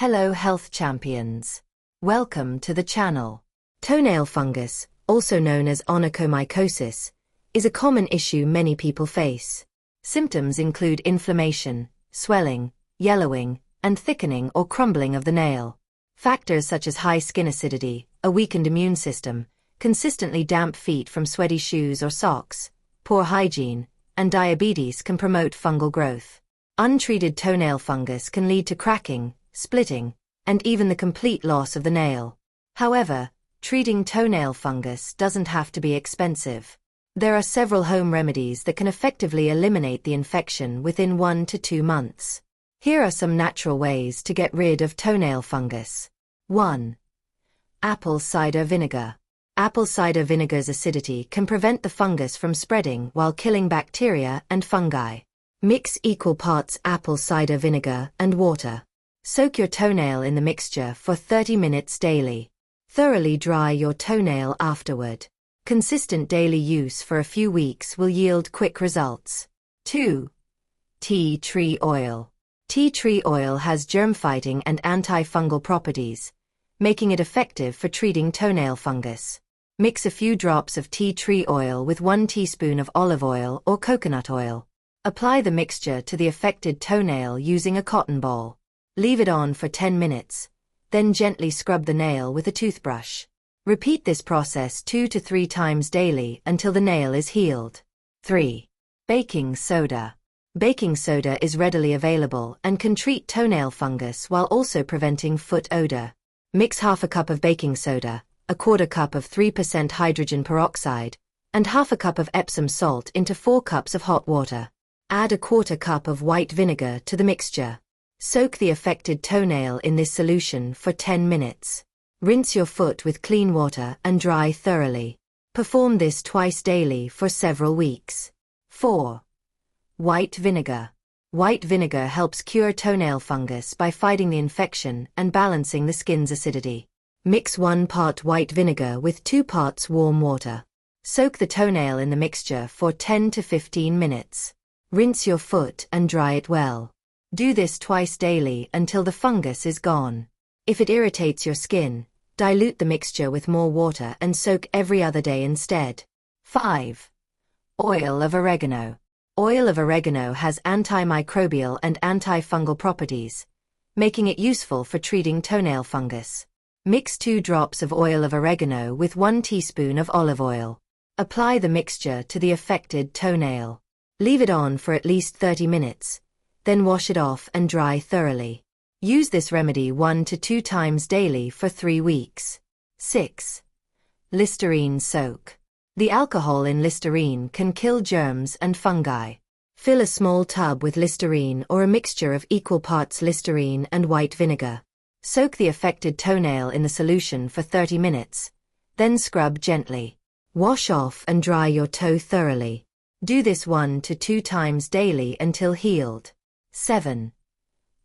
Hello health champions. Welcome to the channel. Toenail fungus, also known as onychomycosis, is a common issue many people face. Symptoms include inflammation, swelling, yellowing, and thickening or crumbling of the nail. Factors such as high skin acidity, a weakened immune system, consistently damp feet from sweaty shoes or socks, poor hygiene, and diabetes can promote fungal growth. Untreated toenail fungus can lead to cracking, splitting, and even the complete loss of the nail. However, treating toenail fungus doesn't have to be expensive. There are several home remedies that can effectively eliminate the infection within 1 to 2 months. Here are some natural ways to get rid of toenail fungus. 1. Apple cider vinegar. Apple cider vinegar's acidity can prevent the fungus from spreading while killing bacteria and fungi. Mix equal parts apple cider vinegar and water. Soak your toenail in the mixture for 30 minutes daily. Thoroughly dry your toenail afterward. Consistent daily use for a few weeks will yield quick results. 2. Tea tree oil. Tea tree oil has germ-fighting and antifungal properties, making it effective for treating toenail fungus. Mix a few drops of tea tree oil with 1 teaspoon of olive oil or coconut oil. Apply the mixture to the affected toenail using a cotton ball. Leave it on for 10 minutes, then gently scrub the nail with a toothbrush. Repeat this process 2 to 3 times daily until the nail is healed. 3. Baking soda. Baking soda is readily available and can treat toenail fungus while also preventing foot odor. Mix half a cup of baking soda, a quarter cup of 3% hydrogen peroxide, and half a cup of Epsom salt into 4 cups of hot water. Add a quarter cup of white vinegar to the mixture. Soak the affected toenail in this solution for 10 minutes. Rinse your foot with clean water and dry thoroughly. Perform this twice daily for several weeks. 4. White vinegar. White vinegar helps cure toenail fungus by fighting the infection and balancing the skin's acidity. Mix 1 part white vinegar with 2 parts warm water. Soak the toenail in the mixture for 10 to 15 minutes. Rinse your foot and dry it well. Do this twice daily until the fungus is gone. If it irritates your skin, dilute the mixture with more water and soak every other day instead. 5. Oil of oregano. Oil of oregano has antimicrobial and antifungal properties, making it useful for treating toenail fungus. Mix 2 drops of oil of oregano with 1 teaspoon of olive oil. Apply the mixture to the affected toenail. Leave it on for at least 30 minutes, then wash it off and dry thoroughly. Use this remedy 1 to 2 times daily for 3 weeks. 6. Listerine soak. The alcohol in Listerine can kill germs and fungi. Fill a small tub with Listerine or a mixture of equal parts Listerine and white vinegar. Soak the affected toenail in the solution for 30 minutes, then scrub gently. Wash off and dry your toe thoroughly. Do this 1 to 2 times daily until healed. 7.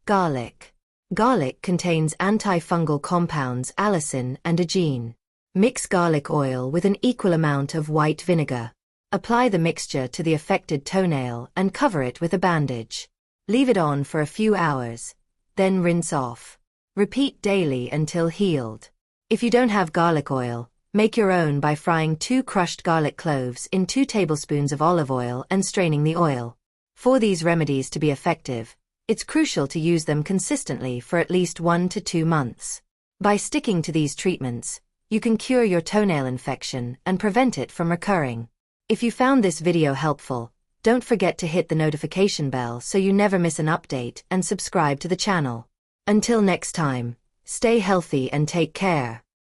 Garlic. Garlic contains antifungal compounds allicin and aegin. Mix garlic oil with an equal amount of white vinegar. Apply the mixture to the affected toenail and cover it with a bandage. Leave it on for a few hours, then rinse off. Repeat daily until healed. If you don't have garlic oil, make your own by frying 2 crushed garlic cloves in 2 tablespoons of olive oil and straining the oil. For these remedies to be effective, it's crucial to use them consistently for at least 1 to 2 months. By sticking to these treatments, you can cure your toenail infection and prevent it from recurring. If you found this video helpful, don't forget to hit the notification bell so you never miss an update and subscribe to the channel. Until next time, stay healthy and take care.